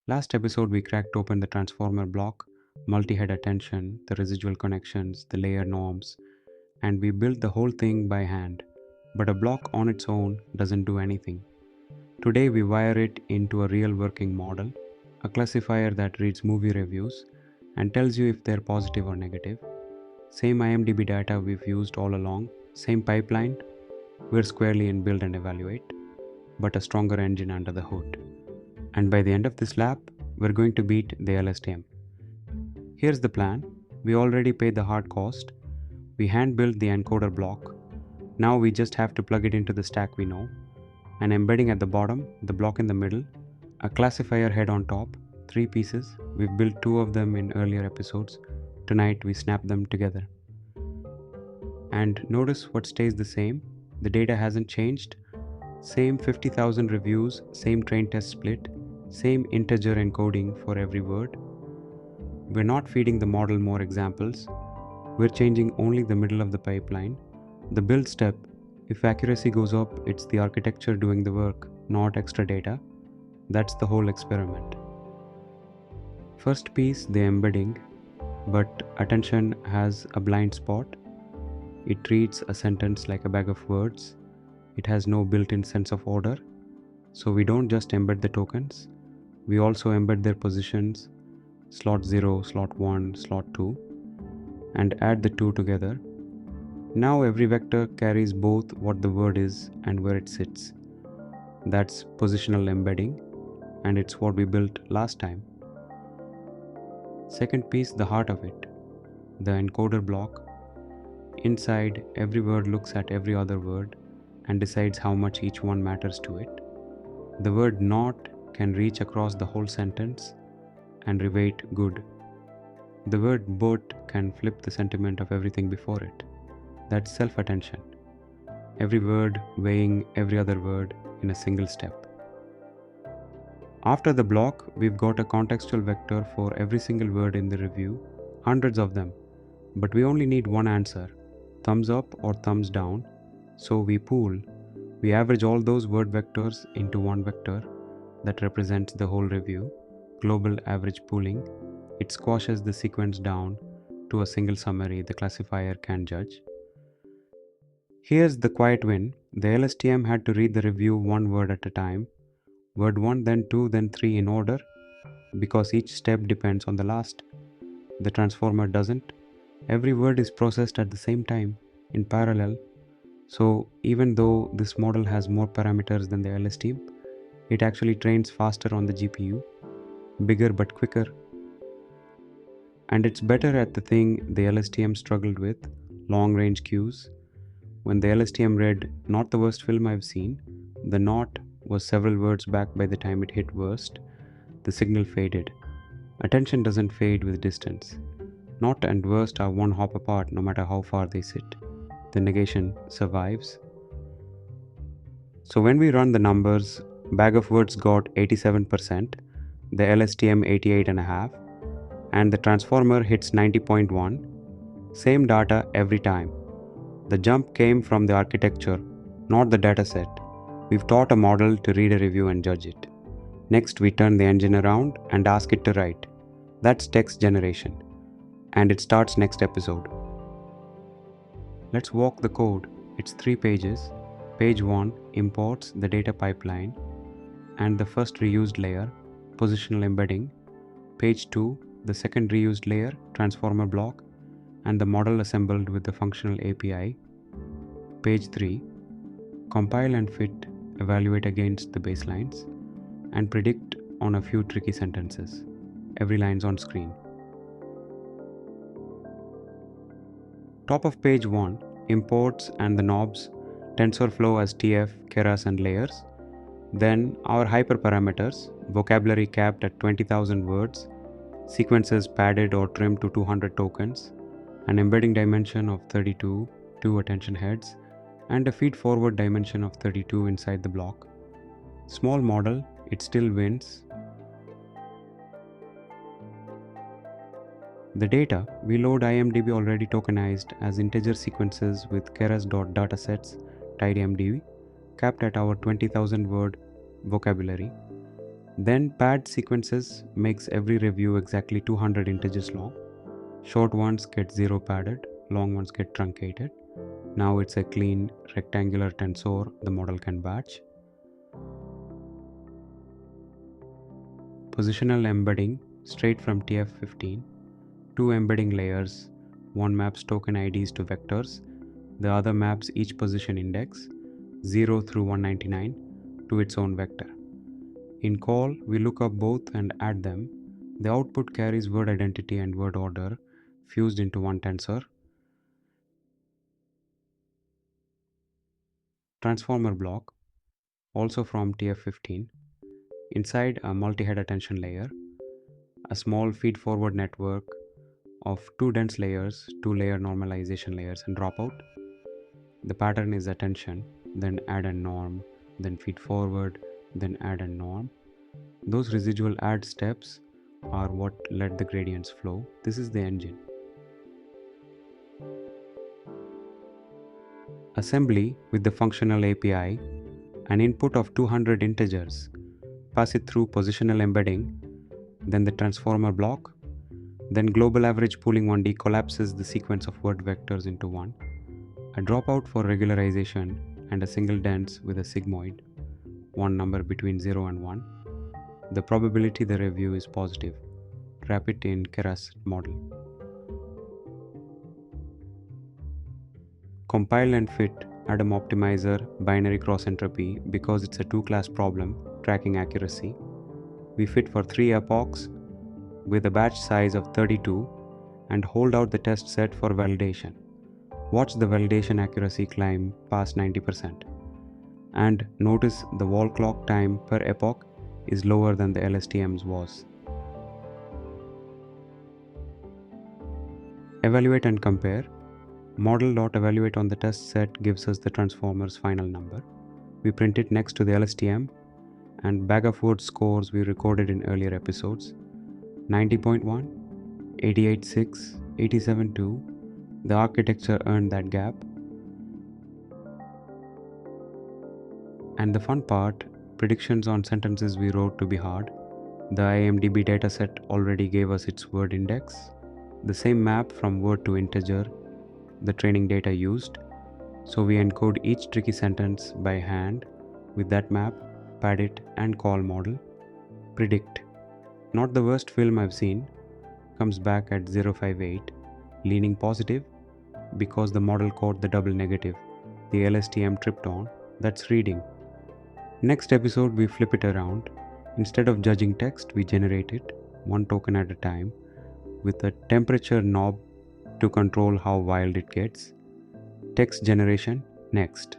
Last episode, we cracked open the transformer block, multi-head attention, the residual connections, the layer norms, and we built the whole thing by hand. But a block on its own doesn't do anything. Today, we wire it into a real working model, a classifier that reads movie reviews and tells you if they're positive or negative. Same IMDb data we've used all along, same pipeline, we're squarely in build and evaluate, but a stronger engine under the hood. And by the end of this lap, we're going to beat the LSTM. Here's the plan. We already paid the hard cost. We hand-built the encoder block. Now we just have to plug it into the stack we know. An embedding at the bottom, the block in the middle, a classifier head on top, 3 pieces. We've built 2 of them in earlier episodes. Tonight we snap them together. And notice what stays the same. The data hasn't changed. Same 50,000 reviews, same train test split, same integer encoding for every word. We're not feeding the model more examples. We're changing only the middle of the pipeline. The build step, if accuracy goes up, it's the architecture doing the work, not extra data. That's the whole experiment. First piece, the embedding, but attention has a blind spot. It treats a sentence like a bag of words. It has no built-in sense of order. So we don't just embed the tokens, we also embed their positions, slot 0, slot 1, slot 2, and add the two together. Now every vector carries both what the word is and where it sits. That's positional embedding, and it's what we built last time. Second piece, the heart of it, the encoder block. Inside, every word looks at every other word and decides how much each one matters to it. The word not can reach across the whole sentence and rewrite good. The word but can flip the sentiment of everything before it. That's self-attention. Every word weighing every other word in a single step. After the block, we've got a contextual vector for every single word in the review, hundreds of them, but we only need one answer, thumbs up or thumbs down. So we pool. We average all those word vectors into one vector that represents the whole review, global average pooling. It squashes the sequence down to a single summary the classifier can judge. Here's the quiet win. The LSTM had to read the review one word at a time, word 1, then 2, then 3 in order, because each step depends on the last. The transformer doesn't. Every word is processed at the same time, in parallel. So even though this model has more parameters than the LSTM, it actually trains faster on the GPU, bigger but quicker. And it's better at the thing the LSTM struggled with, long-range cues. When the LSTM read, "Not the worst film I've seen," the "not" was several words back by the time it hit worst. The signal faded. Attention doesn't fade with distance. Not and worst are one hop apart no matter how far they sit. The negation survives. So when we run the numbers, bag of words got 87%, the LSTM 88.5%, and the transformer hits 90.1%. Same data every time. The jump came from the architecture, not the dataset. We've taught a model to read a review and judge it. Next, we turn the engine around and ask it to write. That's text generation. And it starts next episode. Let's walk the code. It's 3 pages. Page 1 imports the data pipeline and the first reused layer, positional embedding. Page 2, the second reused layer, transformer block, and the model assembled with the functional API. Page 3, compile and fit, evaluate against the baselines, and predict on a few tricky sentences. Every line's on screen. Top of page 1, imports and the knobs, TensorFlow as TF, Keras and layers. Then our hyperparameters, vocabulary capped at 20,000 words, sequences padded or trimmed to 200 tokens, an embedding dimension of 32, 2 attention heads, and a feed-forward dimension of 32 inside the block. Small model, it still wins. The data, we load IMDb already tokenized as integer sequences with Keras.datasets tidyMDB, capped at our 20,000 word vocabulary. Then pad sequences makes every review exactly 200 integers long. Short ones get 0 padded, long ones get truncated. Now it's a clean rectangular tensor the model can batch. Positional embedding straight from TF15. Two embedding layers. One maps token IDs to vectors. The other maps each position index, 0 through 199, to its own vector. In call, we look up both and add them. The output carries word identity and word order fused into one tensor. Transformer block, also from TF15. Inside a multi-head attention layer, a small feed-forward network of two dense layers, two layer normalization layers, and dropout. The pattern is attention, then add and norm, then feed forward, then add and norm. Those residual add steps are what let the gradients flow. This is the engine. Assembly with the functional API, an input of 200 integers. Pass it through positional embedding, then the transformer block, then global average pooling 1D collapses the sequence of word vectors into one. A dropout for regularization and a single dense with a sigmoid, one number between 0 and 1. The probability the review is positive. Wrap it in Keras model. Compile and fit Adam optimizer binary cross entropy because it's a two-class problem tracking accuracy. We fit for 3 epochs with a batch size of 32 and hold out the test set for validation. Watch the validation accuracy climb past 90%. And notice the wall clock time per epoch is lower than the LSTM's was. Evaluate and compare. Model.evaluate on the test set gives us the transformer's final number. We print it next to the LSTM and bag of words scores we recorded in earlier episodes. 90.1, 88.6, 87.2. The architecture earned that gap. And the fun part, predictions on sentences we wrote to be hard. The IMDb dataset already gave us its word index. The same map from word to integer, the training data used. So we encode each tricky sentence by hand with that map, pad it and call model. Predict. Not the worst film I've seen. Comes back at 058, leaning positive because the model caught the double negative. The LSTM tripped on. That's reading. Next episode we flip it around. Instead of judging text, we generate it, one token at a time, with a temperature knob to control how wild it gets. Text generation next.